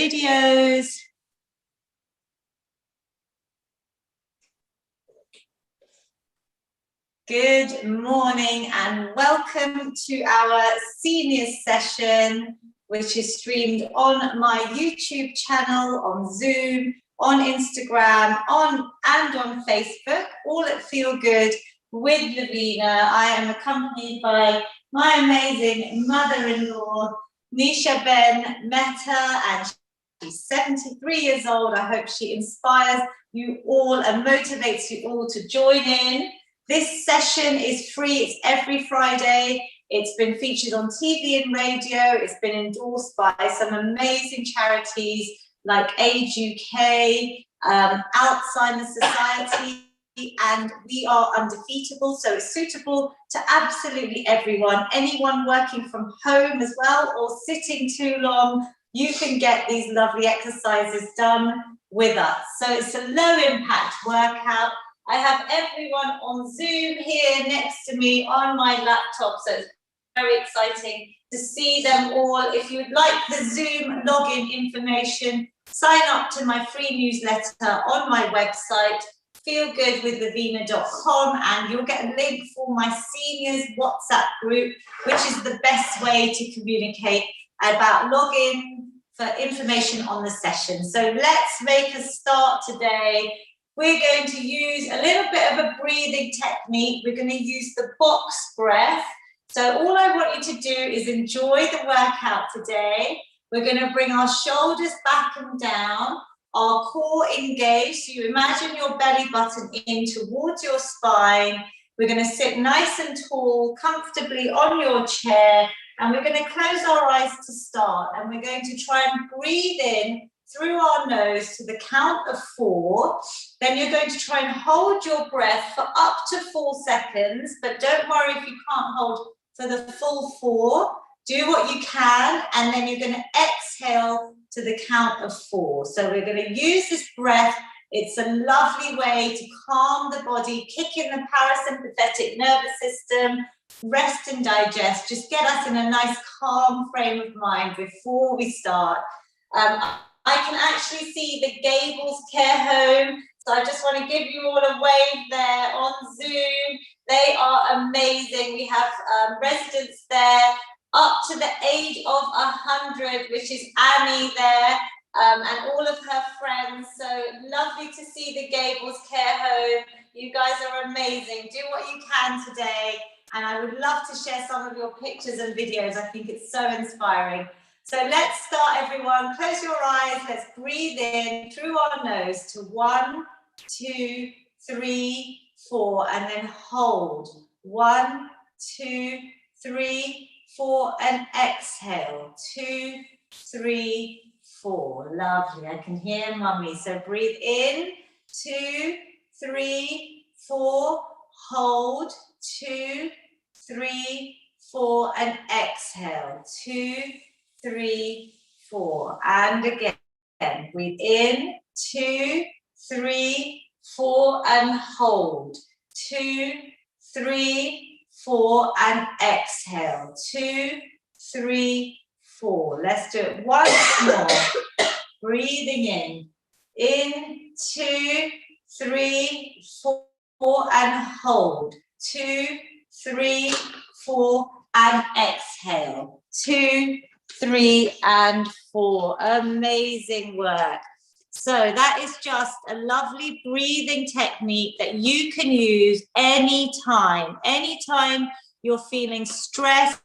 videos. Good morning and welcome to our seniors session, which is streamed on my YouTube channel, on Zoom, on Instagram, and on Facebook, all at Feel Good with Lavina. I am accompanied by my amazing mother-in-law, Nisha Ben Mehta, and she's 73 years old. I hope she inspires you all and motivates you all to join in. This session is free. It's every Friday. It's been featured on TV and radio. It's been endorsed by some amazing charities like Age UK, Alzheimer's Society, and We Are Undefeatable. So it's suitable to absolutely everyone. Anyone working from home as well or sitting too long, you can get these lovely exercises done with us. So it's a low impact workout. I have everyone on Zoom here next to me on my laptop, so it's very exciting to see them all. If you'd like the Zoom login information, sign up to my free newsletter on my website, feelgoodwithlavina.com, and you'll get a link for my seniors WhatsApp group, which is the best way to communicate about login for information on the session. So let's make a start today. We're going to use a little bit of a breathing technique. We're going to use the box breath. So all I want you to do is enjoy the workout today. We're going to bring our shoulders back and down, our core engaged. So you imagine your belly button in towards your spine. We're going to sit nice and tall, comfortably on your chair, and we're going to close our eyes to start. And we're going to try and breathe in through our nose to the count of 4. Then you're going to try and hold your breath for up to 4 seconds, but don't worry if you can't hold for the full 4. Do what you can, and then you're going to exhale to the count of 4. So we're going to use this breath. It's a lovely way to calm the body, kick in the parasympathetic nervous system, rest and digest, just get us in a nice calm frame of mind before we start. I can actually see the Gables Care Home, so I just want to give you all a wave there on Zoom. They are amazing. We have residents there up to the age of 100, which is Annie there, and all of her friends. So lovely to see the Gables Care Home. You guys are amazing. Do what you can today, and I would love to share some of your pictures and videos. I think it's so inspiring. So let's start, everyone. Close your eyes. Let's breathe in through our nose to 1, 2, 3, 4, and then hold. 1, 2, 3, 4, and exhale. 2, 3, 4. Lovely. I can hear mummy. So breathe in. 2, 3, 4. Hold. 2, 3, 4, and exhale. 2, 3, 4, and again. Breathe in. 2, 3, 4, and hold. 2, 3, 4, and exhale. 2, 3, 4. Let's do it once more. Breathing in. In. 2, 3, 4, and hold. 2, 3, 4, and exhale. 2, 3, and 4. Amazing work. So that is just a lovely breathing technique that you can use anytime you're feeling stressed.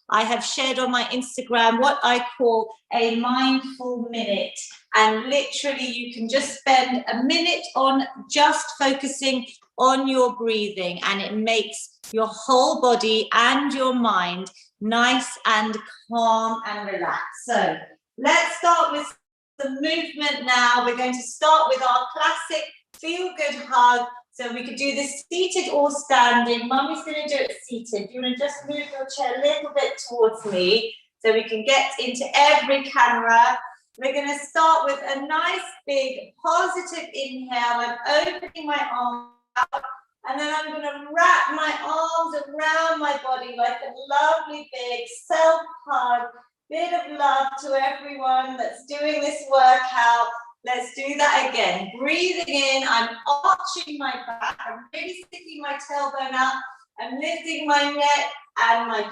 I have shared on my Instagram what I call a mindful minute, and literally you can just spend a minute on just focusing on your breathing, and it makes your whole body and your mind nice and calm and relaxed. So let's start with the movement now. We're going to start with our classic Feel Good hug. So we could do this seated or standing. Mummy's going to do it seated. You want to just move your chair a little bit towards me so we can get into every camera. We're going to start with a nice big positive inhale. I'm opening my arms out, and then I'm going to wrap my arms around my body like a lovely big self hug. Bit of love to everyone that's doing this workout. Let's do that again. Breathing in, I'm arching my back. I'm really sticking my tailbone up. I'm lifting my neck and my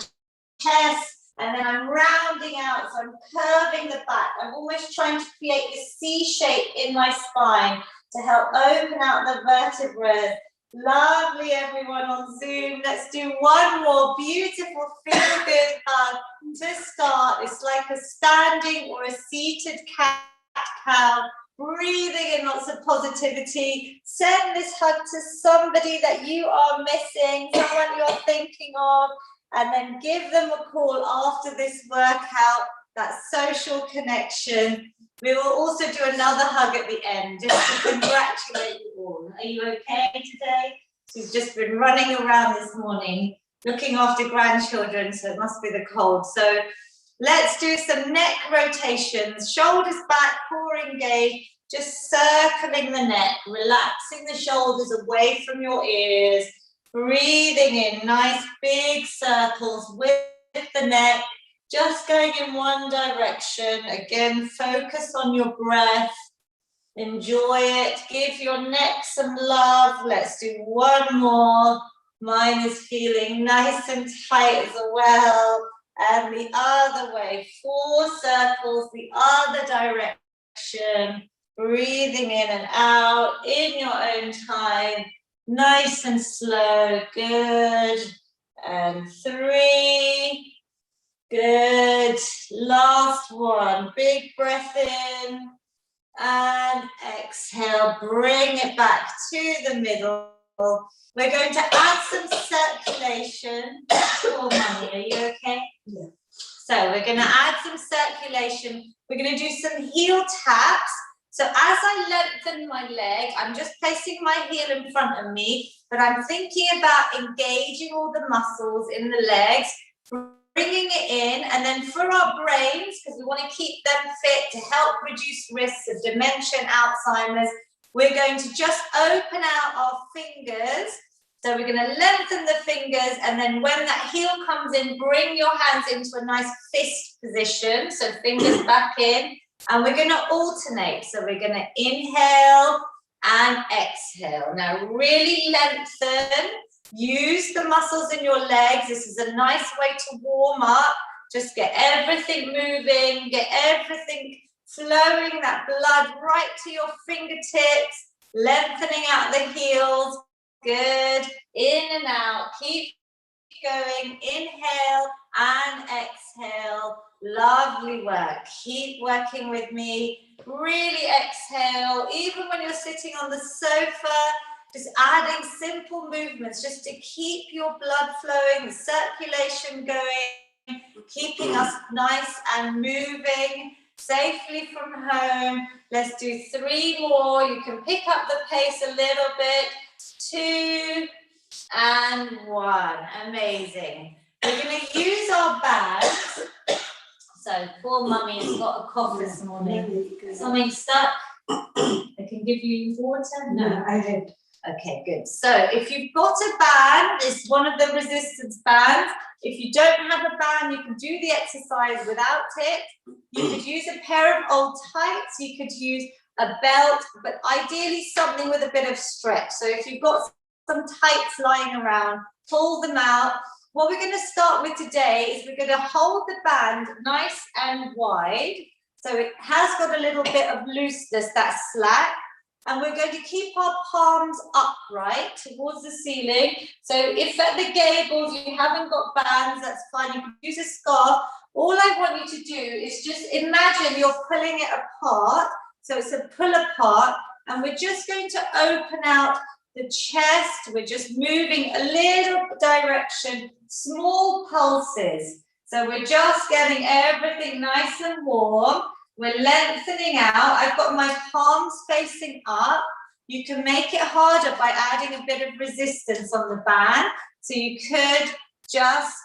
chest. And then I'm rounding out, so I'm curving the back. I'm almost trying to create this C shape in my spine to help open out the vertebrae. Lovely, everyone on Zoom. Let's do one more beautiful feel good hug to start. It's like a standing or a seated cat-cow. Breathing in lots of positivity. Send this hug to somebody that you are missing, someone you're thinking of, and then give them a call after this workout, that social connection. We will also do another hug at the end, just to congratulate you all. Are you okay today? She's just been running around this morning, looking after grandchildren, so it must be the cold. So let's do some neck rotations, shoulders back, core engaged, just circling the neck, relaxing the shoulders away from your ears, breathing in nice big circles with the neck, just going in one direction. Again, focus on your breath, enjoy it, give your neck some love. Let's do one more. Mine is feeling nice and tight as well. And the other way, 4 circles, the other direction, breathing in and out in your own time, nice and slow, good, and 3, good, last one, big breath in, and exhale, bring it back to the middle. We're going to add some circulation. Oh, Mummy, are you okay? Yeah. So we're going to add some circulation. We're going to do some heel taps. So as I lengthen my leg, I'm just placing my heel in front of me, but I'm thinking about engaging all the muscles in the legs, bringing it in, and then for our brains, because we want to keep them fit to help reduce risks of dementia and Alzheimer's, we're going to just open out our fingers. So we're going to lengthen the fingers, and then when that heel comes in, bring your hands into a nice fist position. So fingers back in, and we're going to alternate. So we're going to inhale and exhale. Now really lengthen. Use the muscles in your legs. This is a nice way to warm up. Just get everything moving, get everything flowing, that blood right to your fingertips, lengthening out the heels. Good. In and out. Keep going. Inhale and exhale. Lovely work. Keep working with me. Really exhale. Even when you're sitting on the sofa, just adding simple movements just to keep your blood flowing, the circulation going, keeping us nice and moving safely from home. Let's do 3 more. You can pick up the pace a little bit. 2 and 1. Amazing. We're going to use our bands. So poor Mummy has got a cough this morning. Something stuck? I can give you water? No, I did. Okay, good. So if you've got a band, it's one of the resistance bands. If you don't have a band, you can do the exercise without it. You could use a pair of old tights. You could use a belt, but ideally something with a bit of stretch. So if you've got some tights lying around, pull them out. What we're going to start with today is we're going to hold the band nice and wide. So it has got a little bit of looseness, that's slack. And we're going to keep our palms upright towards the ceiling. So if at the gables you haven't got bands, that's fine. You can use a scarf. All I want you to do is just imagine you're pulling it apart. So it's a pull apart. And we're just going to open out the chest. We're just moving a little direction, small pulses. So we're just getting everything nice and warm. We're lengthening out. I've got my palms facing up. You can make it harder by adding a bit of resistance on the band. So you could just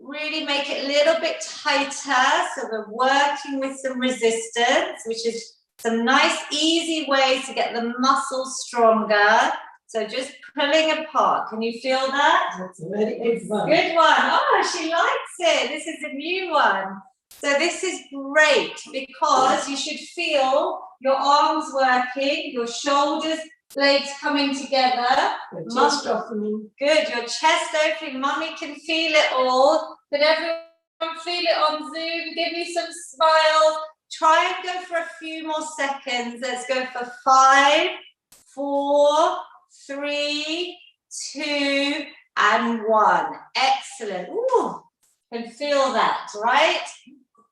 really make it a little bit tighter. So we're working with some resistance, which is some nice, easy ways to get the muscles stronger. So just pulling apart. Can you feel that? That's a very good one. Good one. Oh, she likes it. This is a new one. So this is great because you should feel your arms working, your shoulders, blades coming together. Chest opening. Good, your chest opening. Mummy can feel it all. Can everyone feel it on Zoom? Give me some smiles. Try and go for a few more seconds. Let's go for 5, 4, 3, 2, and 1. Excellent. Ooh, can feel that, right?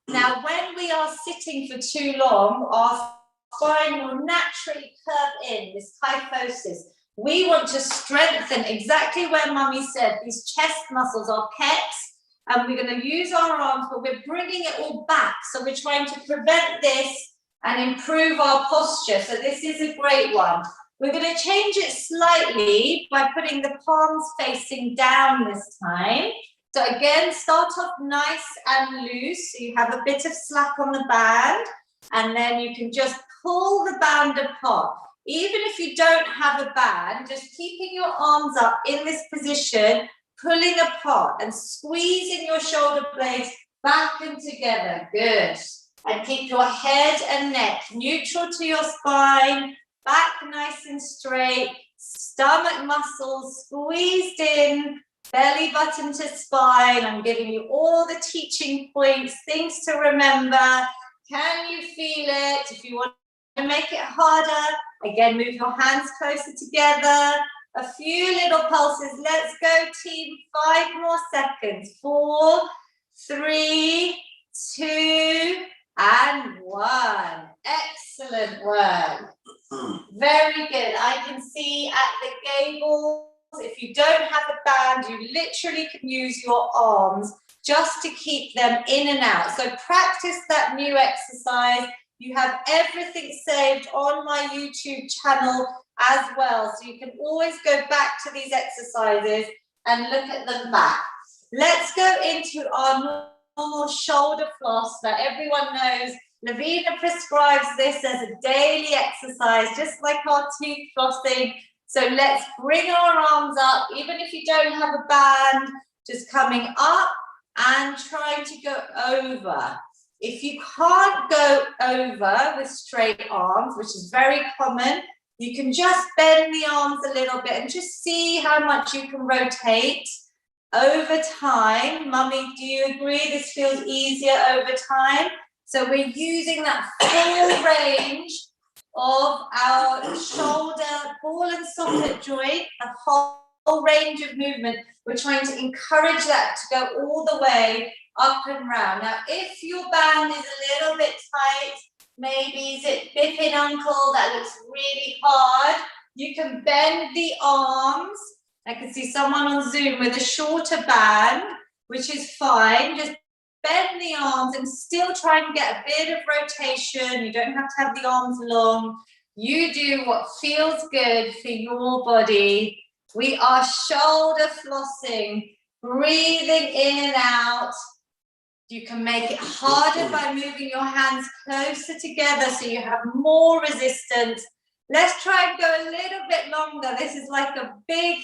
Now, when we are sitting for too long, our spine will naturally curve in, this kyphosis. We want to strengthen exactly where Mummy said, these chest muscles, our pecs, and we're going to use our arms, but we're bringing it all back. So we're trying to prevent this and improve our posture. So this is a great one. We're going to change it slightly by putting the palms facing down this time. So again, start off nice and loose. So you have a bit of slack on the band, and then you can just pull the band apart. Even if you don't have a band, just keeping your arms up in this position, pulling apart and squeezing your shoulder blades back and together. Good. And keep your head and neck neutral to your spine, back nice and straight, stomach muscles squeezed in, belly button to spine. I'm giving you all the teaching points, things to remember. Can you feel it? If you want to make it harder, again, move your hands closer together. A few little pulses. Let's go, team. 5 more seconds. 4, 3, 2, and 1. Excellent work. Very good. I can see at the gables, if you don't have a band, you literally can use your arms just to keep them in and out. So practice that new exercise. You have everything saved on my YouTube channel as well. So you can always go back to these exercises and look at them back. Let's go into our normal shoulder floss that everyone knows. Lavina prescribes this as a daily exercise, just like our teeth flossing. So let's bring our arms up, even if you don't have a band, just coming up and trying to go over. If you can't go over with straight arms, which is very common, you can just bend the arms a little bit and just see how much you can rotate over time. Mummy, do you agree this feels easier over time? So we're using that full range of our shoulder, ball and socket joint, a whole range of movement. We're trying to encourage that to go all the way up and round. Now, if your band is a little bit tight, maybe is it bipping ankle, that looks really hard, you can bend the arms. I can see someone on Zoom with a shorter band, which is fine. Just bend the arms and still try and get a bit of rotation. You don't have to have the arms long. You do what feels good for your body. We are shoulder flossing, breathing in and out. You can make it harder by moving your hands closer together so you have more resistance. Let's try and go a little bit longer. This is like a big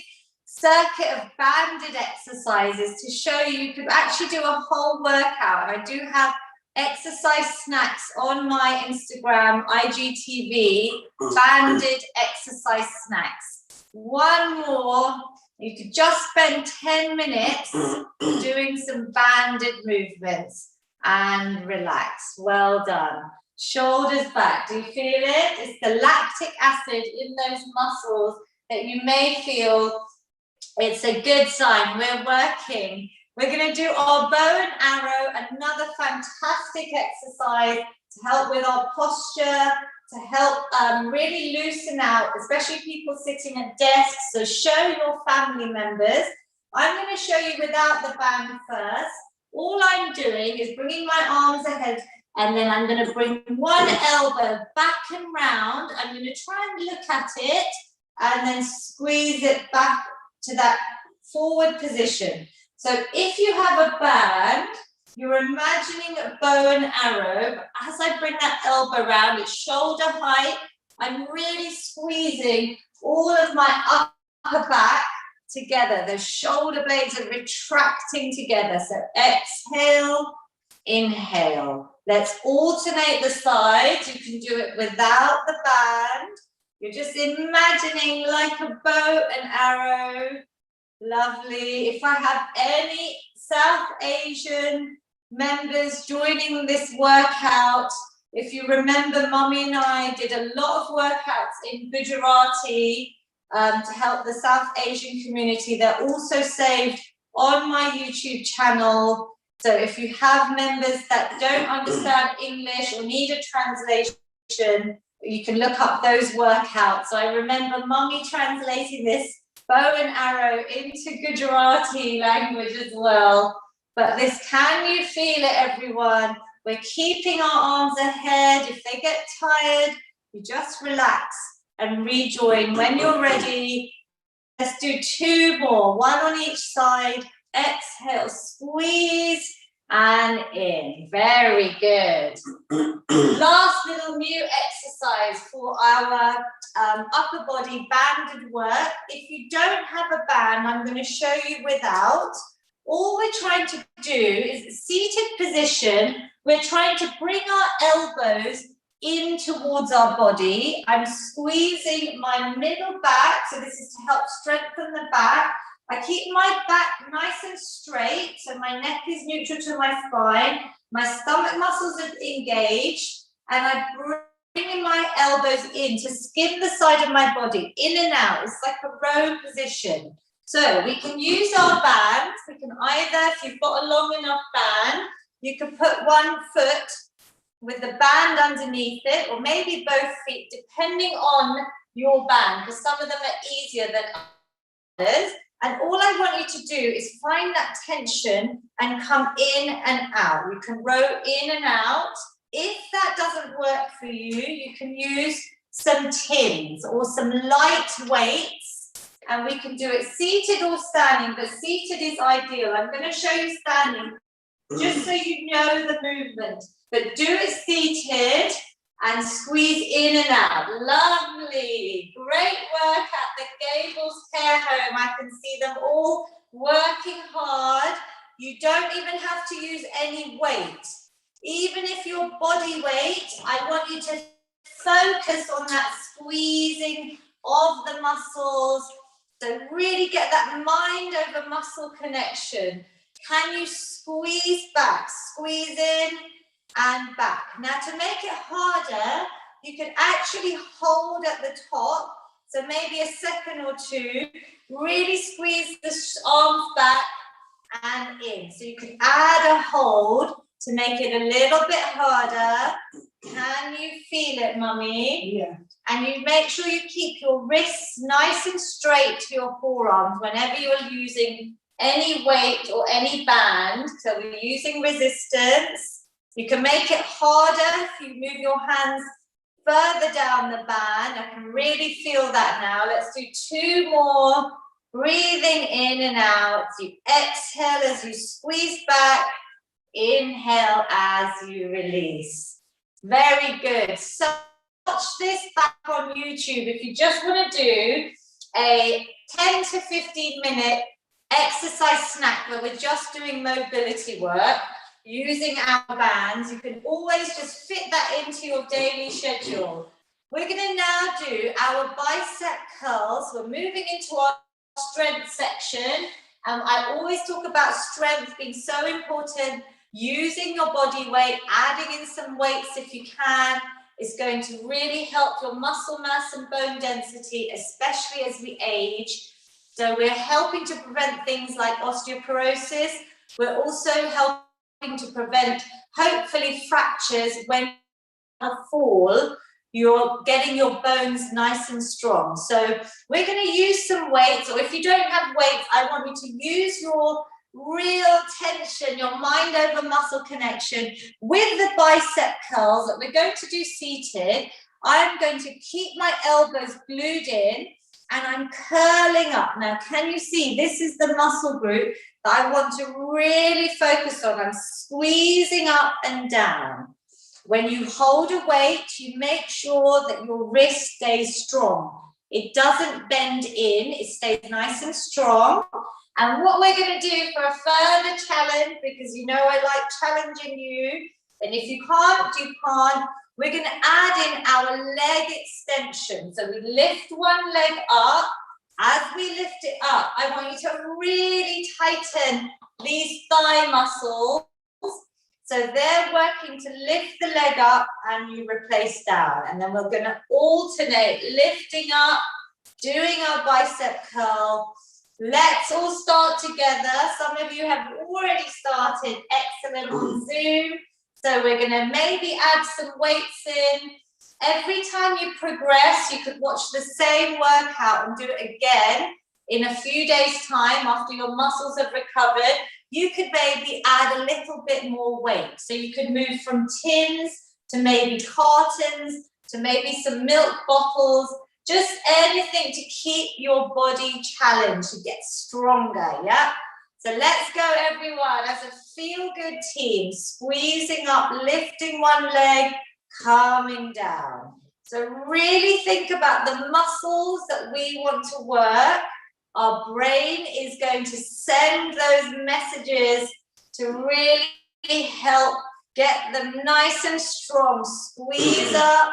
circuit of banded exercises to show you could actually do a whole workout. And I do have exercise snacks on my Instagram, IGTV, banded exercise snacks. One more. You could just spend 10 minutes doing some banded movements and relax. Well done. Shoulders back. Do you feel it? It's the lactic acid in those muscles that you may feel. It's a good sign. We're working. We're going to do our bow and arrow, another fantastic exercise to help with our posture, to help really loosen out, especially people sitting at desks. So show your family members. I'm going to show you without the band first. All I'm doing is bringing my arms ahead, and then I'm going to bring one elbow back and round. I'm going to try and look at it and then squeeze it back to that forward position. So if you have a band, you're imagining a bow and arrow, but as I bring that elbow round, it's shoulder height, I'm really squeezing all of my upper back together. The shoulder blades are retracting together. So exhale inhale. Let's alternate the sides. You can do it without the band. You're just imagining like a bow and arrow. Lovely. If I have any South Asian members joining this workout, if you remember, Mummy and I did a lot of workouts in Gujarati to help the South Asian community. They're also saved on my YouTube channel. So if you have members that don't understand English or need a translation, you can look up those workouts. So I remember Mummy translating this bow and arrow into Gujarati language as well. But this, can you feel it, everyone? We're keeping our arms ahead. If they get tired, you just relax and rejoin. When you're ready, let's do 2 more, 1 on each side. Exhale, squeeze and in. Very good. Last little new exercise for our upper body banded work. If you don't have a band, I'm going to show you without. All we're trying to do is a seated position. We're trying to bring our elbows in towards our body. I'm squeezing my middle back, so this is to help strengthen the back. I keep my back nice and straight, so my neck is neutral to my spine. My stomach muscles are engaged, and I'm bringing my elbows in to skim the side of my body, in and out. It's like a row position. So we can use our bands. We can either, if you've got a long enough band, you can put one foot with the band underneath it, or maybe both feet, depending on your band, because some of them are easier than others. And all I want you to do is find that tension and come in and out. You can row in and out. If that doesn't work for you, you can use some tins or some light weights. And we can do it seated or standing, but seated is ideal. I'm going to show you standing, just so you know the movement. But do it seated and squeeze in and out. Lovely. Great work at the Gables Care Home. I can see them all working hard. You don't even have to use any weight. Even if your body weight, I want you to focus on that squeezing of the muscles. So really get that mind over muscle connection. Can you squeeze back, squeeze in and back? Now to make it harder, you can actually hold at the top. So maybe a second or two, really squeeze the arms back and in. So you can add a hold to make it a little bit harder. Can you feel it, Mummy? Yeah. And you make sure you keep your wrists nice and straight to your forearms whenever you're using any weight or any band. So we're using resistance. You can make it harder if you move your hands further down the band. I can really feel that now. Let's do 2 more. Breathing in and out. You exhale as you squeeze back. Inhale as you release. Very good. So watch this back on YouTube if you just want to do a 10 to 15 minute exercise snack where we're just doing mobility work using our bands. You can always just fit that into your daily schedule. We're going to now do our bicep curls. We're moving into our strength section. I always talk about strength being so important. Using your body weight, adding in some weights if you can, is going to really help your muscle mass and bone density, especially as we age. So we're helping to prevent things like osteoporosis. We're also helping to prevent, hopefully, fractures. When you fall, you're getting your bones nice and strong. So we're going to use some weights, or if you don't have weights, I want you to use your real tension, your mind over muscle connection with the bicep curls that we're going to do seated. I'm going to keep my elbows glued in and I'm curling up. Now, can you see this is the muscle group that I want to really focus on? I'm squeezing up and down. When you hold a weight, you make sure that your wrist stays strong. It doesn't bend in, it stays nice and strong. And what we're going to do for a further challenge, because you know I like challenging you, and if you can't, you can't, we're going to add in our leg extension. So we lift one leg up. As we lift it up, I want you to really tighten these thigh muscles. So they're working to lift the leg up and you replace down. And then we're going to alternate lifting up, doing our bicep curl. Let's all start together. Some of you have already started. Excellent on Zoom. So we're going to maybe add some weights in. Every time you progress, you could watch the same workout and do it again in a few days' time after your muscles have recovered. You could maybe add a little bit more weight. So you could move from tins to maybe cartons to maybe some milk bottles. Just anything to keep your body challenged, to get stronger, yeah? So let's go, everyone, as a feel-good team, squeezing up, lifting one leg, calming down. So really think about the muscles that we want to work. Our brain is going to send those messages to really help get them nice and strong. Squeeze up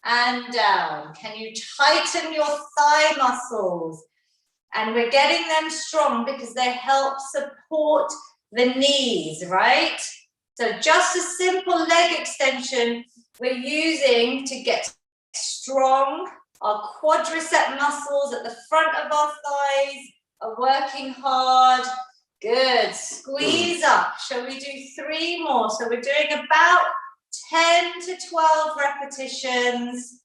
and down. Can you tighten your thigh muscles? And we're getting them strong because they help support the knees, right? So just a simple leg extension we're using to get strong. Our quadricep muscles at the front of our thighs are working hard. Good. Squeeze up. Shall we do 3 more? So we're doing about 10 to 12 repetitions.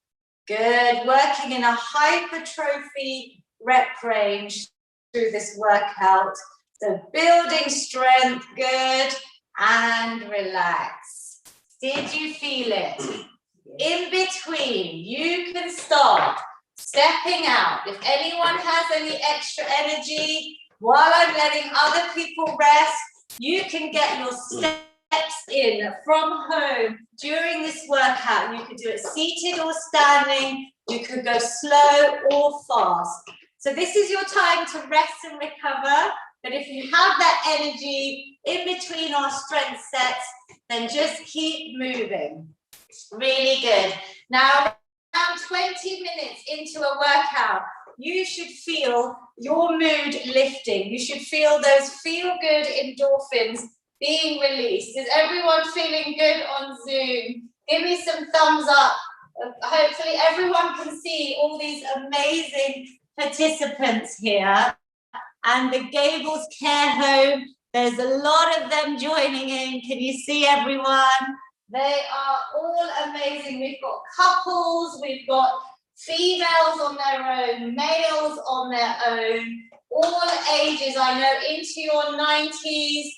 Good. Working in a hypertrophy rep range through this workout. So building strength. Good. And relax. Did you feel it? In between, you can start stepping out. If anyone has any extra energy, while I'm letting other people rest, you can get your steps in from home during this workout. You could do it seated or standing. You could go slow or fast. So this is your time to rest and recover. But if you have that energy in between our strength sets, then just keep moving. Really good. Now, around 20 minutes into a workout, you should feel your mood lifting. You should feel those feel-good endorphins being released. Is everyone feeling good on Zoom? Give me some thumbs up. Hopefully everyone can see all these amazing participants here. And the Gables Care Home, there's a lot of them joining in. Can you see everyone? They are all amazing. We've got couples, we've got females on their own, males on their own, all ages, I know, into your 90s,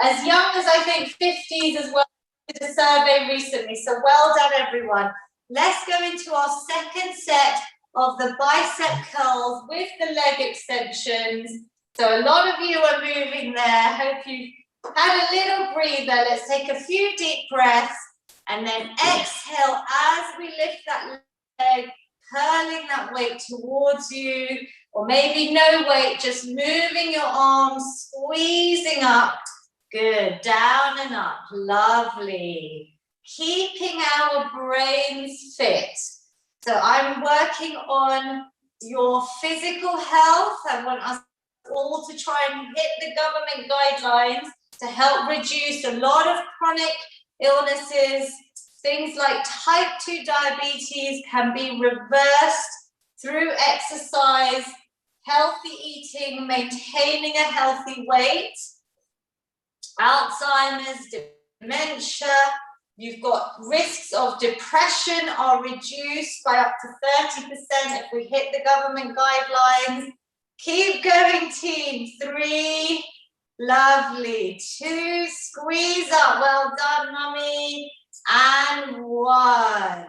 as young as I think 50s as well. Did a survey recently, so well done everyone. Let's go into our second set of the bicep curls with the leg extensions. So a lot of you are moving there. Hope you had a little breather. Let's take a few deep breaths and then exhale as we lift that leg, curling that weight towards you, or maybe no weight, just moving your arms, squeezing up. Good, down and up, lovely. Keeping our brains fit. So I'm working on your physical health. I want us all to try and hit the government guidelines to help reduce a lot of chronic illnesses. Things like type 2 diabetes can be reversed through exercise, healthy eating, maintaining a healthy weight. Alzheimer's, dementia, you've got risks of depression are reduced by up to 30% if we hit the government guidelines. Keep going, team. 3, lovely. 2, squeeze up. Well done, mummy. And 1.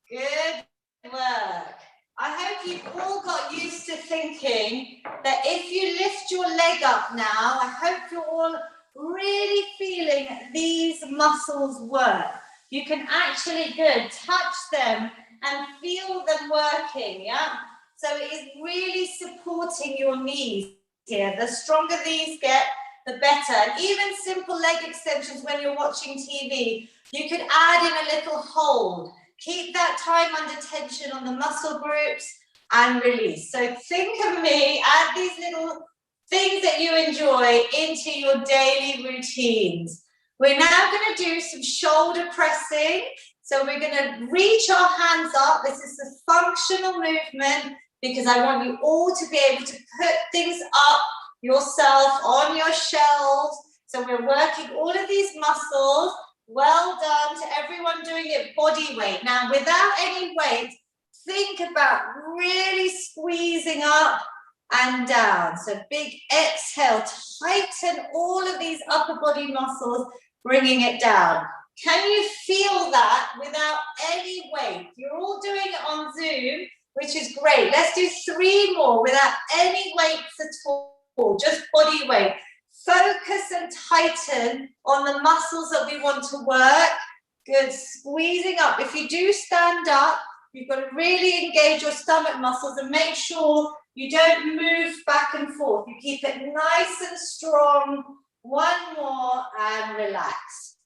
Good work. I hope you've all got used to thinking that if you lift your leg up now, I hope you're all really feeling these muscles work. You can actually touch them and feel them working, yeah? So it is really supporting your knees. here. The stronger these get, the better. And even simple leg extensions when you're watching TV, you could add in a little hold. Keep that time under tension on the muscle groups and release. So think of me, add these little things that you enjoy into your daily routines. We're now going to do some shoulder pressing. So we're going to reach our hands up. This is a functional movement because I want you all to be able to put things up yourself on your shelves. So we're working all of these muscles. Well done to everyone doing it body weight. Now, without any weight, think about really squeezing up and down. So big exhale, tighten all of these upper body muscles, bringing it down. Can you feel that without any weight? You're all doing it on Zoom, which is great. Let's do 3 more without any weights at all, just body weight. Focus and tighten on the muscles that we want to work. Good, squeezing up. If you do stand up, you've got to really engage your stomach muscles and make sure you don't move back and forth. You keep it nice and strong. 1 more and relax.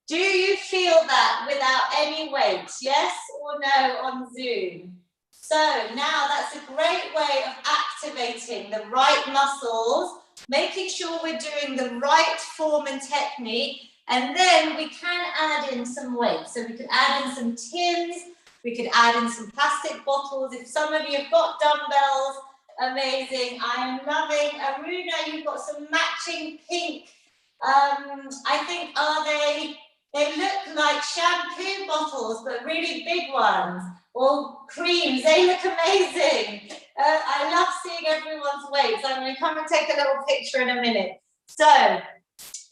Do you feel that without any weight? Yes or no on Zoom? So now that's a great way of activating the right muscles, making sure we're doing the right form and technique, and then we can add in some weight. So we could add in some tins, we could add in some plastic bottles. If some of you have got dumbbells, amazing. I am loving, Aruna, you've got some matching pink, I think, they look like shampoo bottles, but really big ones, or creams. They look amazing. I love seeing everyone's weights. I'm going to come and take a little picture in a minute. So,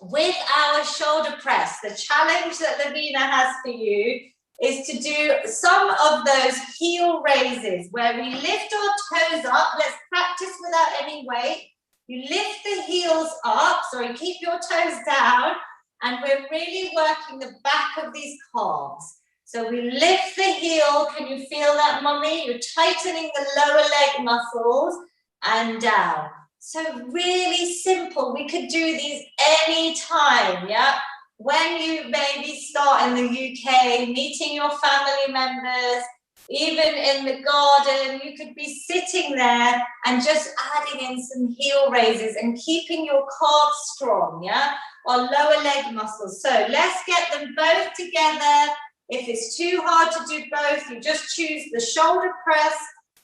with our shoulder press, the challenge that Lavina has for you is to do some of those heel raises where we lift our toes up. Let's practice without any weight. You lift the heels up, sorry, keep your toes down, and we're really working the back of these calves. So we lift the heel. Can you feel that, mummy? You're tightening the lower leg muscles and down. So really simple. We could do these anytime, yeah? When you maybe start in the UK, meeting your family members, even in the garden, you could be sitting there and just adding in some heel raises and keeping your calves strong, yeah? Or lower leg muscles. So let's get them both together. If it's too hard to do both, you just choose the shoulder press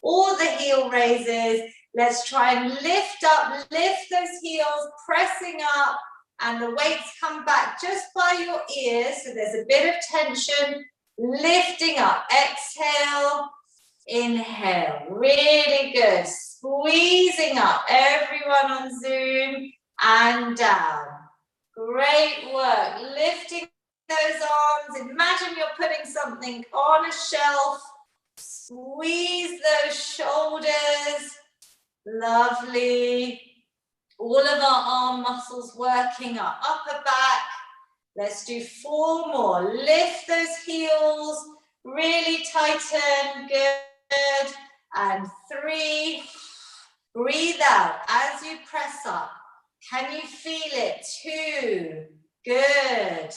or the heel raises. Let's try and lift up, lift those heels, pressing up, and the weights come back just by your ears. So there's a bit of tension, lifting up. Exhale, inhale. Really good. Squeezing up. Everyone on Zoom and down. Great work. Lifting those arms. Imagine you're putting something on a shelf. Squeeze those shoulders. Lovely. All of our arm muscles working our upper back. Let's do 4 more. Lift those heels. Really tighten. Good. And 3. Breathe out as you press up. Can you feel it? 2. Good.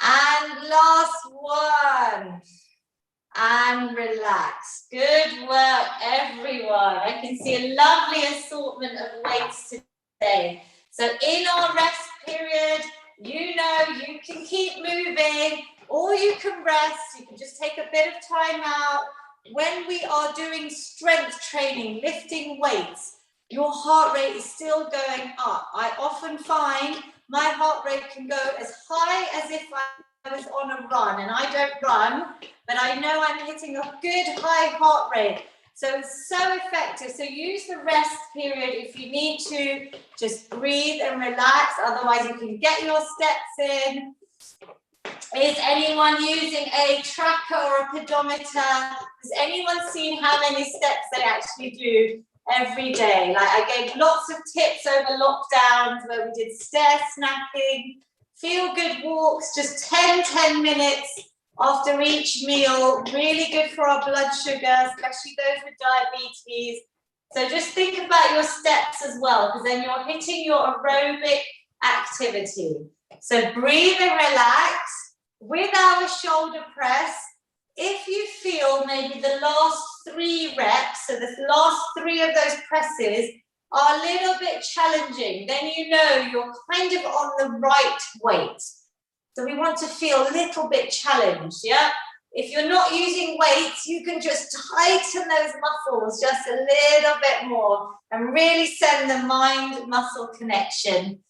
And last 1. And relax. Good work, everyone. I can see a lovely assortment of weights today. So in our rest period, you know you can keep moving or you can rest. You can just take a bit of time out. When we are doing strength training, lifting weights, your heart rate is still going up. I often find my heart rate can go as high as if I was on a run, and I don't run, but I know I'm hitting a good high heart rate. So it's so effective. So use the rest period if you need to. Just breathe and relax. Otherwise, you can get your steps in. Is anyone using a tracker or a pedometer? Has anyone seen how many steps they actually do every day? Like I gave lots of tips over lockdowns where we did stair snacking, feel good walks, just 10 minutes after each meal. Really good for our blood sugar, especially those with diabetes. So just think about your steps as well, because then you're hitting your aerobic activity. So breathe and relax with our shoulder press. If you feel maybe the last 3 reps, so the last 3 of those presses are a little bit challenging, then you know you're kind of on the right weight. So we want to feel a little bit challenged, yeah? If you're not using weights, you can just tighten those muscles just a little bit more and really send the mind-muscle connection.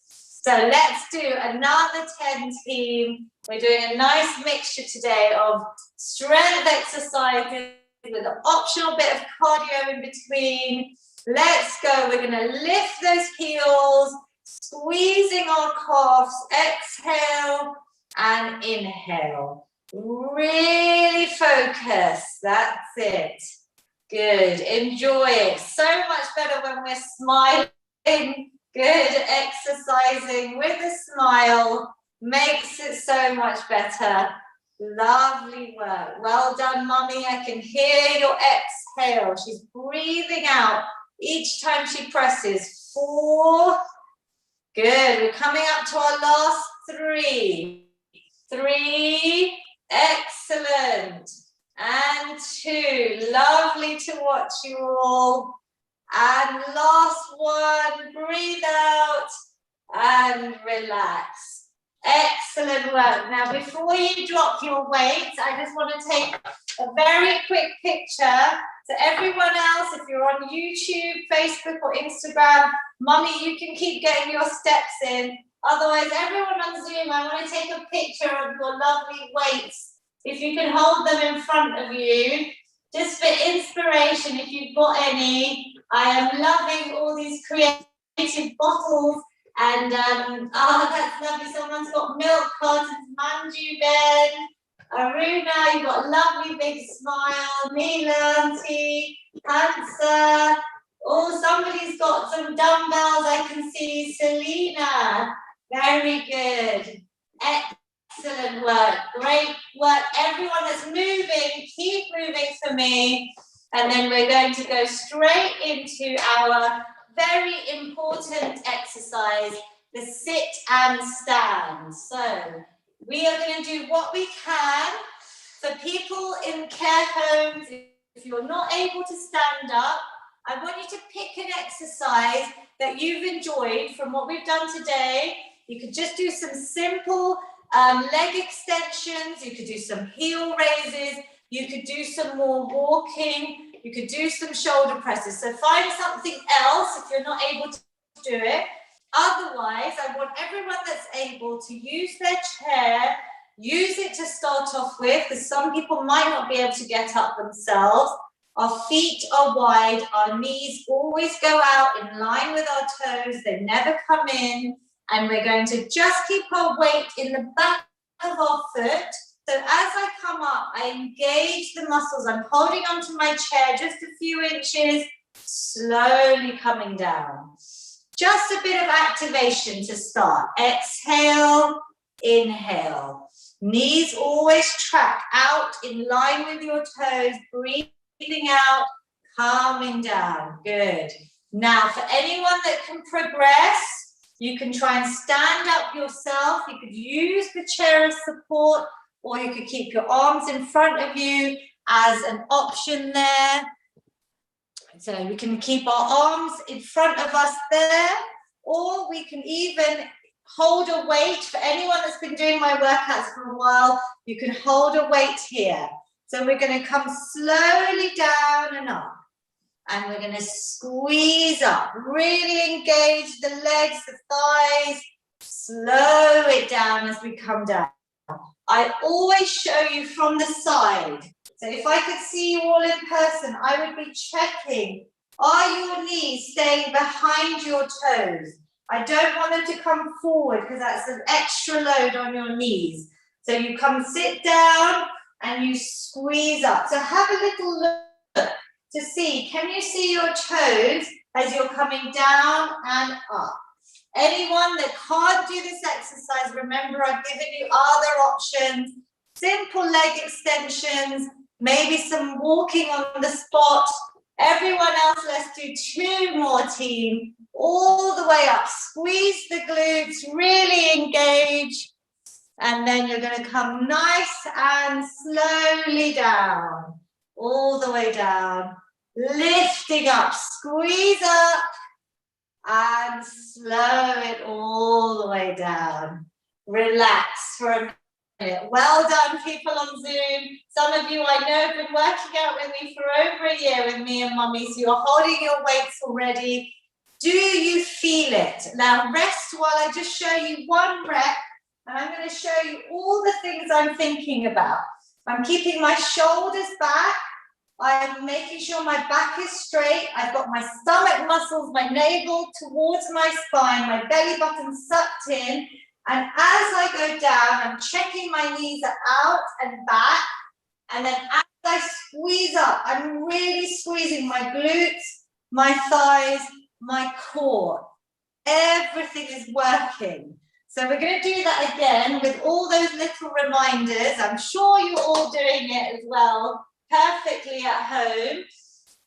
So let's do another 10 team. We're doing a nice mixture today of strength exercises with an optional bit of cardio in between. Let's go. We're going to lift those heels, squeezing our calves. Exhale and inhale. Really focus. That's it. Good. Enjoy it. So much better when we're smiling. Good. Exercising with a smile makes it so much better. Lovely work. Well done, Mummy. I can hear your exhale. She's breathing out each time she presses. 4. Good. We're coming up to our last 3. 3. Excellent. And 2. Lovely to watch you all. And last one. Breathe out and relax. Excellent work. Now, before you drop your weights, I just want to take a very quick picture. So everyone else, if you're on YouTube, Facebook or Instagram, Mummy, you can keep getting your steps in. Otherwise, everyone on Zoom, I want to take a picture of your lovely weights. If you can hold them in front of you, just for inspiration, if you've got any. I am loving all these creative bottles. And, oh, that's lovely. Someone's got milk cartons, Manju Ben, Aruna, you've got a lovely big smile, Neela, Auntie, Hansa. Oh, somebody's got some dumbbells, I can see, Selena. Very good. Excellent work. Great work. Everyone that's moving, keep moving for me. And then we're going to go straight into our very important exercise, the sit and stand. So we are going to do what we can for people in care homes. If you're not able to stand up, I want you to pick an exercise that you've enjoyed from what we've done today. You could just do some simple leg extensions. You could do some heel raises. You could do some more walking. You could do some shoulder presses. So find something else if you're not able to do it. Otherwise, I want everyone that's able to use their chair, use it to start off with, because some people might not be able to get up themselves. Our feet are wide, our knees always go out in line with our toes, they never come in, and we're going to just keep our weight in the back of our foot. So as I come up, I engage the muscles. I'm holding onto my chair just a few inches, slowly coming down. Just a bit of activation to start. Exhale, inhale. Knees always track out in line with your toes. Breathing out, calming down. Good. Now, for anyone that can progress, you can try and stand up yourself. You could use the chair as support, or you could keep your arms in front of you as an option there. So we can keep our arms in front of us there, or we can even hold a weight. For anyone that's been doing my workouts for a while, you can hold a weight here. So we're going to come slowly down and up, and we're going to squeeze up, really engage the legs, the thighs, slow it down as we come down. I always show you from the side. So if I could see you all in person, I would be checking, are your knees staying behind your toes? I don't want them to come forward because that's an extra load on your knees. So you come sit down and you squeeze up. So have a little look to see, can you see your toes as you're coming down and up? Anyone that can't do this exercise, remember I've given you other options, simple leg extensions, maybe some walking on the spot. Everyone else, let's do 2 more, team. All the way up. Squeeze the glutes, really engage. And then you're going to come nice and slowly down. All the way down. Lifting up, squeeze up. And slow it all the way down. Relax for a minute. Well done, people on Zoom. Some of you I know have been working out with me for over a year with me and Mummy, so you're holding your weights already. Do you feel it? Now rest while I just show you 1 rep, and I'm going to show you all the things I'm thinking about. I'm keeping my shoulders back. I'm making sure my back is straight. I've got my stomach muscles, my navel towards my spine, my belly button sucked in. And as I go down, I'm checking my knees are out and back. And then as I squeeze up, I'm really squeezing my glutes, my thighs, my core. Everything is working. So we're going to do that again with all those little reminders. I'm sure you're all doing it as well, perfectly at home.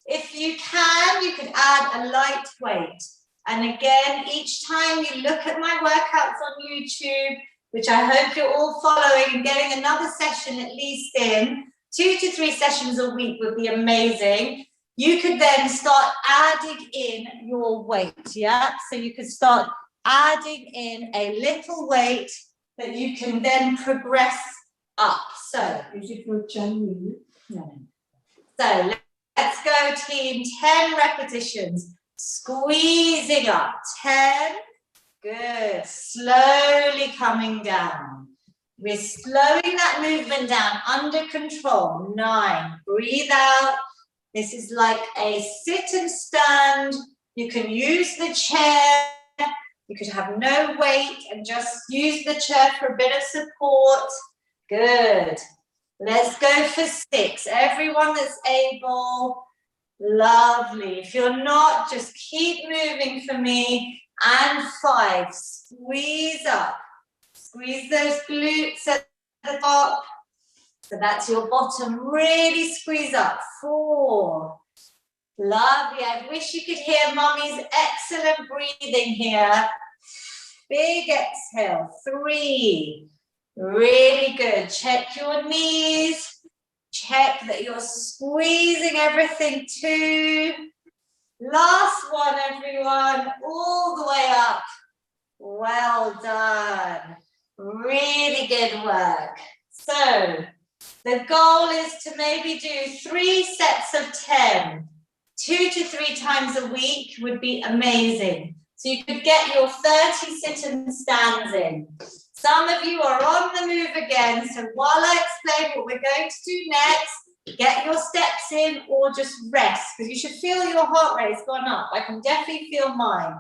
If you can add a light weight. And again, each time you look at my workouts on YouTube, which I hope you're all following and getting another session at least in, 2 to 3 sessions a week would be amazing. You could then start adding in your weight, yeah? So you could start adding in a little weight that you can then progress up. So, so let's go, team. 10 repetitions. Squeezing up. 10. Good. Slowly coming down. We're slowing that movement down under control. 9. Breathe out. This is like a sit and stand. You can use the chair. You could have no weight and just use the chair for a bit of support. Good. Let's go for 6. Everyone that's able. Lovely. If you're not, just keep moving for me. And 5. Squeeze up. Squeeze those glutes at the top. So that's your bottom. Really squeeze up. 4. Lovely. I wish you could hear Mummy's excellent breathing here. Big exhale. 3. Really good. Check your knees. Check that you're squeezing everything too. Last one, everyone. All the way up. Well done. Really good work. So the goal is to maybe do 3 sets of 10. 2 to 3 times a week would be amazing. So you could get your 30 sit and stands in. Some of you are on the move again. So while I explain what we're going to do next, get your steps in or just rest, because you should feel your heart rate has gone up. I can definitely feel mine.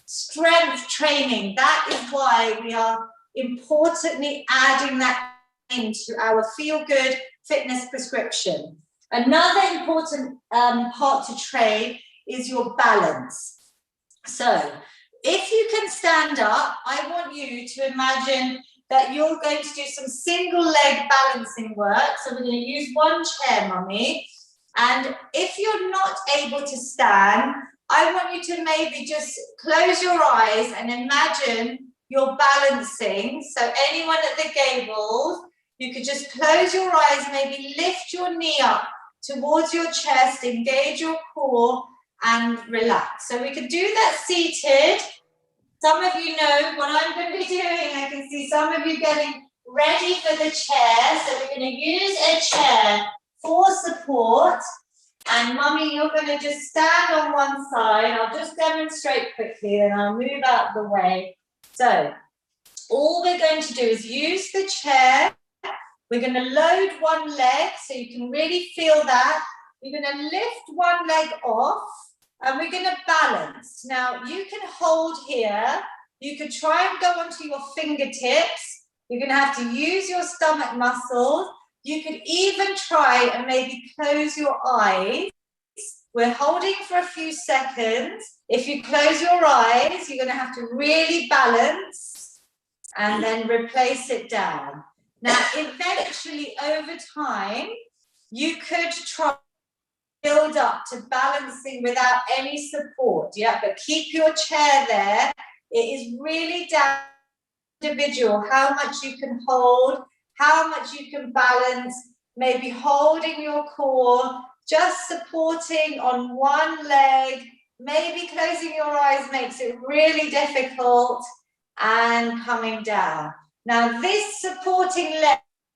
Strength training, that is why we are importantly adding that into our FeelGood fitness prescription. Another important part to train is your balance. So if you can stand up, I want you to imagine that you're going to do some single leg balancing work. So we're going to use 1 chair, Mummy. And if you're not able to stand, I want you to maybe just close your eyes and imagine you're balancing. So anyone at the gables, you could just close your eyes, maybe lift your knee up towards your chest, engage your core and relax. So we could do that seated. Some of you know what I'm going to be doing. I can see some of you getting ready for the chair. So we're going to use a chair for support. And Mummy, you're going to just stand on one side. I'll just demonstrate quickly and I'll move out of the way. So all we're going to do is use the chair. We're going to load one leg so you can really feel that. You're going to lift one leg off and we're going to balance. Now you can hold here. You could try and go onto your fingertips. You're going to have to use your stomach muscles. You could even try and maybe close your eyes. We're holding for a few seconds. If you close your eyes, you're going to have to really balance and then replace it down. Now, eventually, over time, you could try to build up to balancing without any support. Yeah, but keep your chair there. It is really down to individual, how much you can hold, how much you can balance, maybe holding your core, just supporting on one leg, maybe closing your eyes makes it really difficult, and coming down. Now this supporting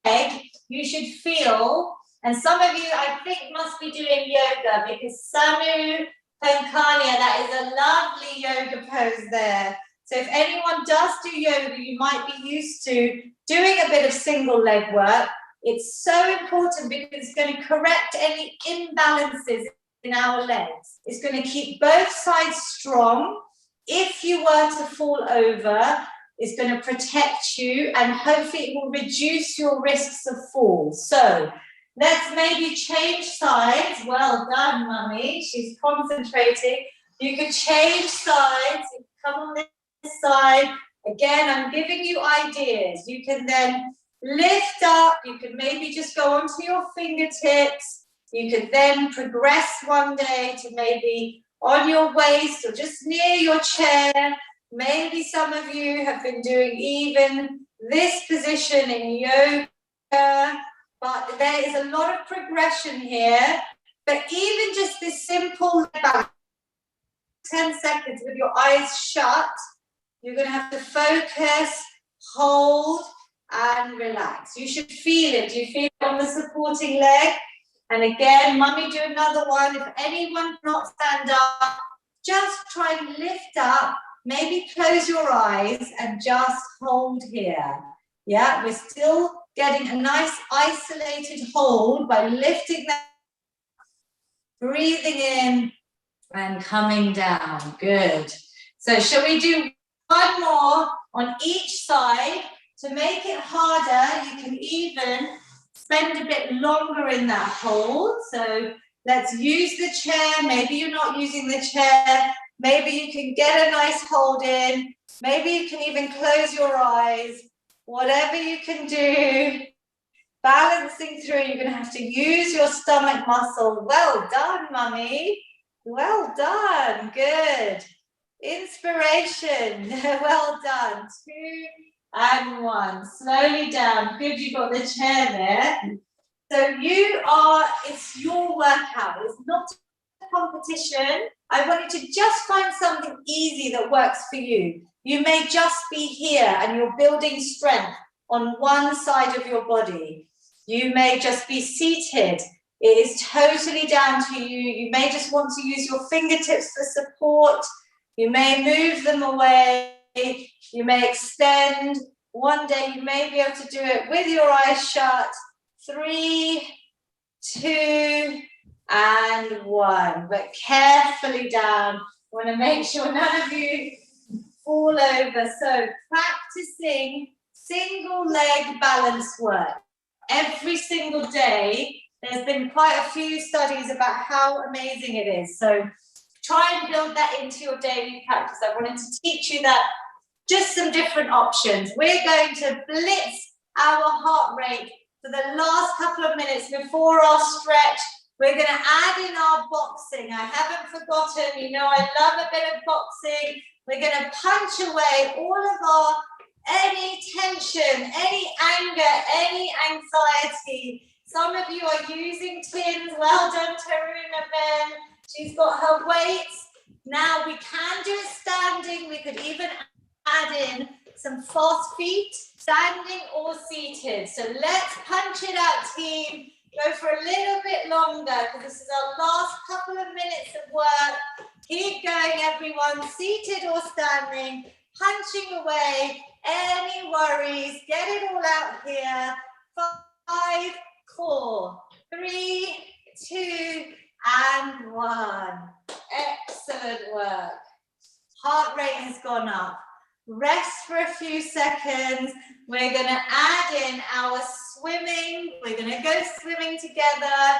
leg, you should feel, and some of you I think must be doing yoga because Sanu Pankania, that is a lovely yoga pose there. So if anyone does do yoga, you might be used to doing a bit of single leg work. It's so important because it's going to correct any imbalances in our legs. It's going to keep both sides strong. If you were to fall over, it's going to protect you and hopefully it will reduce your risks of fall. So let's maybe change sides. Well done, Mummy. She's concentrating. You could change sides. You can come on this side. Again, I'm giving you ideas. You can then lift up. You can maybe just go onto your fingertips. You could then progress one day to maybe on your waist or just near your chair. Maybe some of you have been doing even this position in yoga, but there is a lot of progression here. But even just this simple balance, 10 seconds with your eyes shut, you're going to have to focus, hold, and relax. You should feel it. Do you feel it on the supporting leg? And again, Mummy, do another one. If anyone cannot stand up, just try and lift up. Maybe close your eyes and just hold here. Yeah, we're still getting a nice isolated hold by lifting that, breathing in and coming down. Good. So shall we do one more on each side? To make it harder, you can even spend a bit longer in that hold. So let's use the chair. Maybe you're not using the chair. Maybe you can get a nice hold in. Maybe you can even close your eyes. Whatever you can do. Balancing through, you're going to have to use your stomach muscle. Well done, Mummy. Well done. Good. Inspiration. Well done. 2 and 1. Slowly down. Good, you got the chair there. So it's your workout. It's not a competition. I want you to just find something easy that works for you. You may just be here and you're building strength on one side of your body. You may just be seated. It is totally down to you. You may just want to use your fingertips for support. You may move them away. You may extend. One day you may be able to do it with your eyes shut. 3, 2, and 1. But carefully down. I want to make sure none of you fall over. So practicing single leg balance work every single day. There's been quite a few studies about how amazing it is. So try and build that into your daily practice. I wanted to teach you that, just some different options. We're going to blitz our heart rate for the last couple of minutes before our stretch. We're going to add in our boxing. I haven't forgotten, you know, I love a bit of boxing. We're going to punch away all of any tension, any anger, any anxiety. Some of you are using twins. Well done, Taruna Ben. She's got her weights. Now we can do it standing. We could even add in some fast feet, standing or seated. So let's punch it out, team. Go for a little bit longer because this is our last couple of minutes of work. Keep going, everyone, seated or standing, punching away any worries. Get it all out here. 5, 4, 3, 2, and 1. Excellent work. Heart rate has gone up. Rest for a few seconds. We're going to add in our swimming. We're going to go swimming together.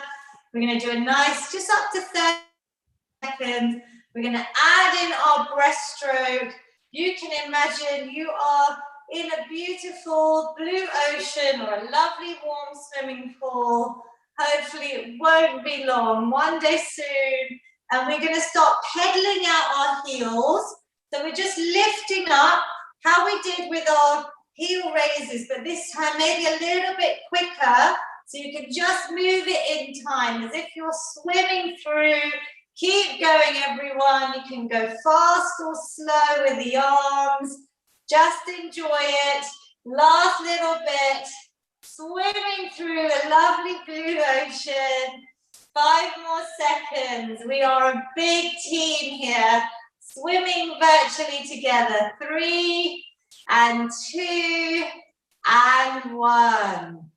We're going to do a nice, just up to 30 seconds. We're going to add in our breaststroke. You can imagine you are in a beautiful blue ocean or a lovely warm swimming pool. Hopefully it won't be long, one day soon. And we're going to start pedaling out our heels. So we're just lifting up, how we did with our heel raises, but this time maybe a little bit quicker. So you can just move it in time, as if you're swimming through. Keep going, everyone. You can go fast or slow with the arms. Just enjoy it. Last little bit. Swimming through a lovely blue ocean. 5 more seconds. We are a big team here, swimming virtually together. 3 and 2 and 1.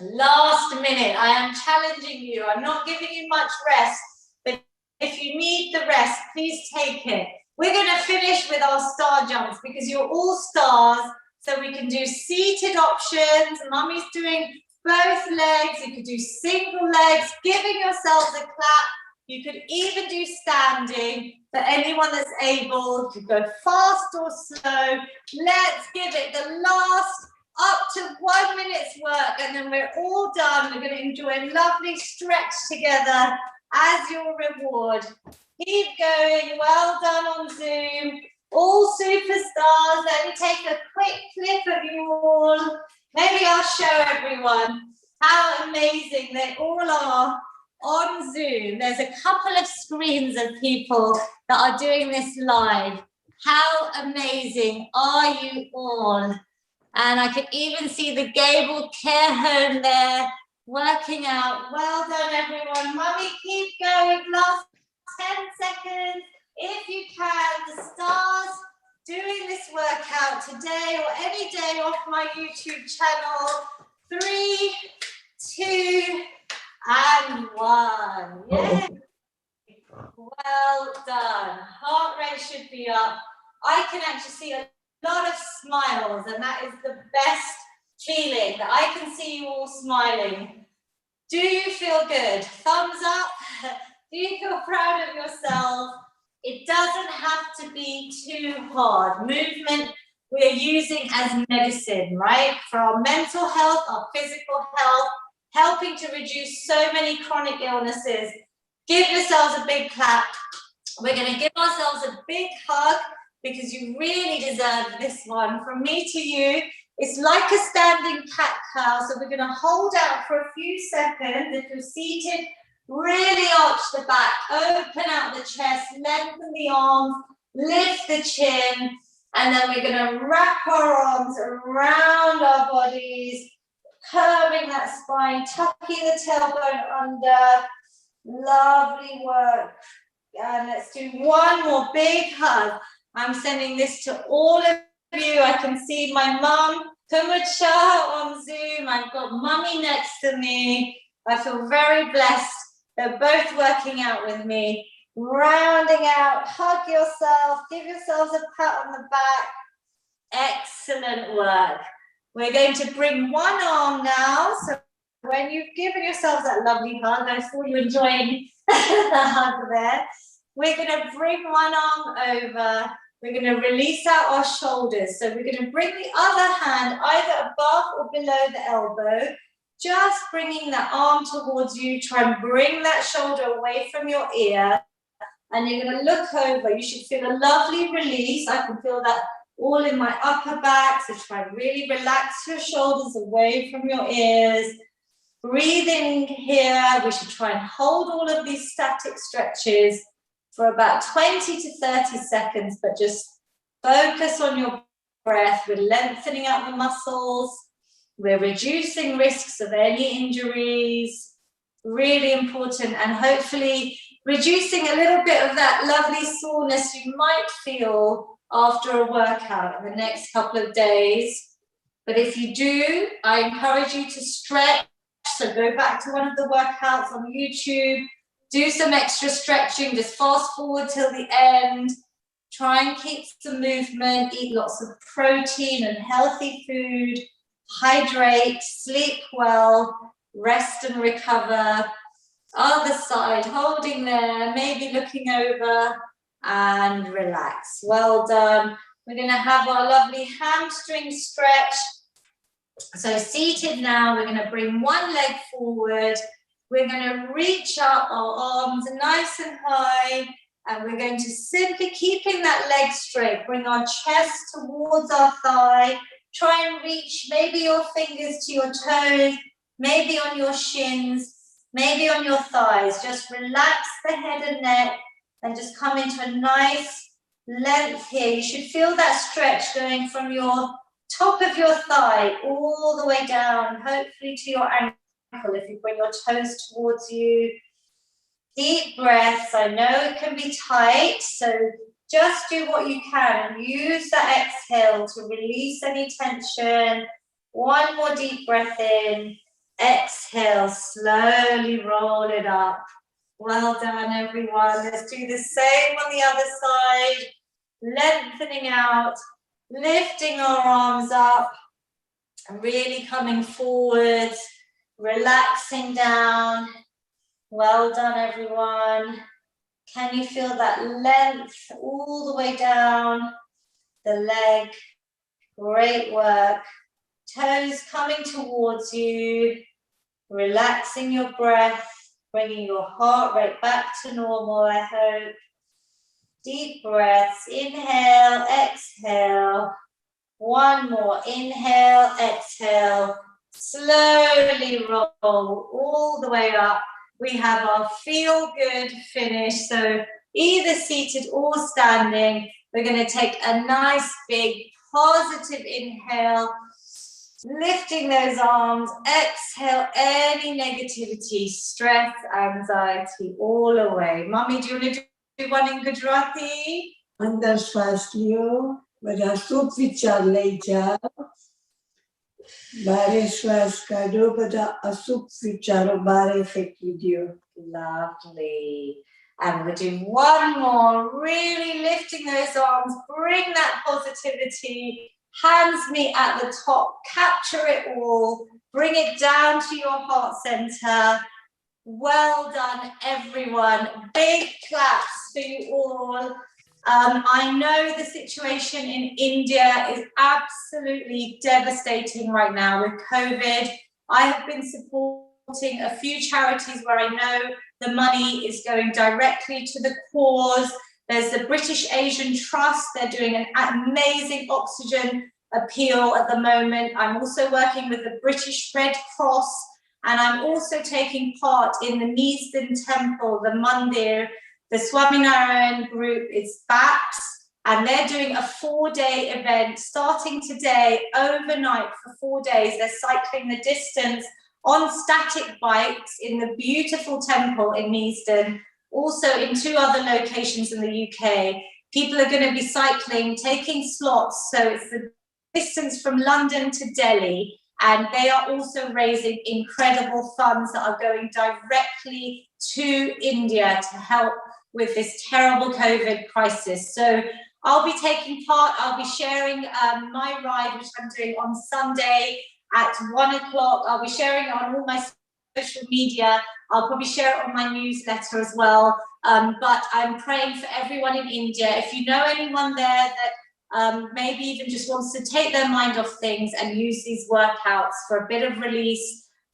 Last minute. I am challenging you. I'm not giving you much rest, but if you need the rest, please take it. We're going to finish with our star jumps because you're all stars. So we can do seated options. Mummy's doing both legs. You could do single legs, giving yourselves a clap. You could even do standing for anyone that's able. You could go fast or slow. Let's give it the last up to 1 minute's work, and then we're all done. We're going to enjoy a lovely stretch together as your reward. Keep going. Well done on Zoom. All superstars. Let me take a quick clip of you all. Maybe I'll show everyone how amazing they all are on Zoom. There's a couple of screens of people that are doing this live. How amazing are you all? And I can even see the Gable Care Home there working out. Well done, everyone. Mummy, keep going. Last 10 seconds. If you can, the stars doing this workout today or any day off my YouTube channel. 3, 2, and 1. Yay. Well done. Heart rate should be up. I can actually see a lot of smiles, and that is the best feeling, that I can see you all smiling. Do you feel good? Thumbs up. Do you feel proud of yourself? It doesn't have to be too hard. Movement we are using as medicine, right? For our mental health, our physical health, helping to reduce so many chronic illnesses. Give yourselves a big clap. We're going to give ourselves a big hug because you really deserve this one. From me to you, it's like a standing cat-cow. So we're going to hold out for a few seconds. If you're seated, really arch the back, open out the chest, lengthen the arms, lift the chin, and then we're going to wrap our arms around our bodies, curving that spine, tucking the tailbone under. Lovely work. And let's do one more big hug. I'm sending this to all of you. I can see my mum, Kumacha, on Zoom. I've got Mummy next to me. I feel very blessed. They're both working out with me. Rounding out, hug yourself, give yourselves a pat on the back. Excellent work. We're going to bring one arm now. So when you've given yourselves that lovely hug, I saw you enjoying the hug there. We're going to bring one arm over. We're going to release out our shoulders. So we're going to bring the other hand either above or below the elbow. Just bringing that arm towards you. Try and bring that shoulder away from your ear. And you're going to look over. You should feel a lovely release. I can feel that all in my upper back. So try and really relax your shoulders away from your ears. Breathing here. We should try and hold all of these static stretches for about 20 to 30 seconds. But just focus on your breath. We're lengthening out the muscles. We're reducing risks of any injuries. Really important. And hopefully reducing a little bit of that lovely soreness you might feel after a workout in the next couple of days. But if you do, I encourage you to stretch. So go back to one of the workouts on YouTube. Do some extra stretching. Just fast forward till the end. Try and keep some movement. Eat lots of protein and healthy food. Hydrate. Sleep well. Rest and recover. Other side, holding there, maybe looking over, and relax. Well done. We're going to have our lovely hamstring stretch. So seated now, we're going to bring one leg forward. we're going to reach up our arms nice and high, and we're going to simply, keeping that leg straight, bring our chest towards our thigh. Try and reach maybe your fingers to your toes, maybe on your shins, maybe on your thighs. Just relax the head and neck and just come into a nice length here. You should feel that stretch going from your top of your thigh all the way down, hopefully to your ankle if you bring your toes towards you. Deep breaths. I know it can be tight, so just do what you can and use that exhale to release any tension. One more deep breath in. Exhale, slowly roll it up. Well done, everyone. Let's do the same on the other side. Lengthening out, lifting our arms up, and really coming forward, relaxing down. Well done, everyone. Can you feel that length all the way down the leg? Great work. Toes coming towards you, relaxing your breath, bringing your heart rate back to normal, I hope. Deep breaths, inhale, exhale. One more, inhale, exhale. Slowly roll all the way up. We have our feel good finish. So either seated or standing, we're going to take a nice big positive inhale, lifting those arms. Exhale any negativity, stress, anxiety, all away. Mummy, do you want to do one in Gujarati? Andar શ્વાસ લ્યો, બધા સુખ વિચાર લઈ જાઓ. બારે શ્વાસ કાઢો, બધા અસુખ વિચારો બારે ફેંકી દ્યો. Lovely. And we'll do one more, really lifting those arms, bring that positivity, hands meet at the top, capture it all, bring it down to your heart center. Well done, everyone. Big claps for you all. I know the situation in India is absolutely devastating right now with COVID. I have been supporting a few charities where I know the money is going directly to the cause. There's the British Asian Trust. They're doing an amazing oxygen appeal at the moment. I'm also working with the British Red Cross, and I'm also taking part in the Neasden Temple, the Mandir. The Swaminarayan group is BAPS, and they're doing a 4-day event starting today, overnight for 4 days. They're cycling the distance on static bikes in the beautiful temple in Neasden, also in 2 other locations in the UK. People are going to be cycling, taking slots, so it's the distance from London to Delhi, and they are also raising incredible funds that are going directly to India to help with this terrible COVID crisis. So I'll be taking part. I'll be sharing my ride, which I'm doing on Sunday at 1 o'clock. I'll be sharing it on all my social media. I'll probably share it on my newsletter as well. But I'm praying for everyone in India. If you know anyone there that maybe even just wants to take their mind off things and use these workouts for a bit of release,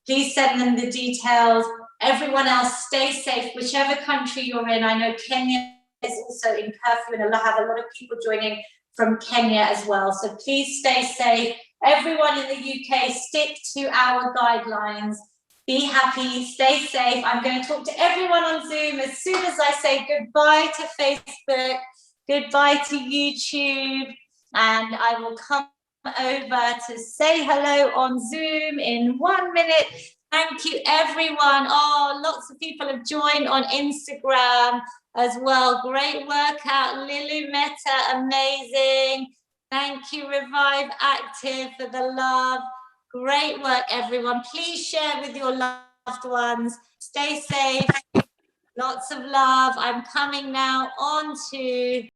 please send them the details. Everyone else, stay safe, whichever country you're in. I know Kenya is also in curfew, and I'll have a lot of people joining from Kenya as well. So please stay safe. Everyone in the UK, stick to our guidelines. Be happy, stay safe. I'm going to talk to everyone on Zoom as soon as I say goodbye to Facebook, goodbye to YouTube, and I will come over to say hello on Zoom in 1 minute. Thank you, everyone. Oh, lots of people have joined on Instagram as well. Great workout, Lilu Meta, amazing. Thank you, Revive Active, for the love. Great work, everyone. Please share with your loved ones. Stay safe. Lots of love. I'm coming now on to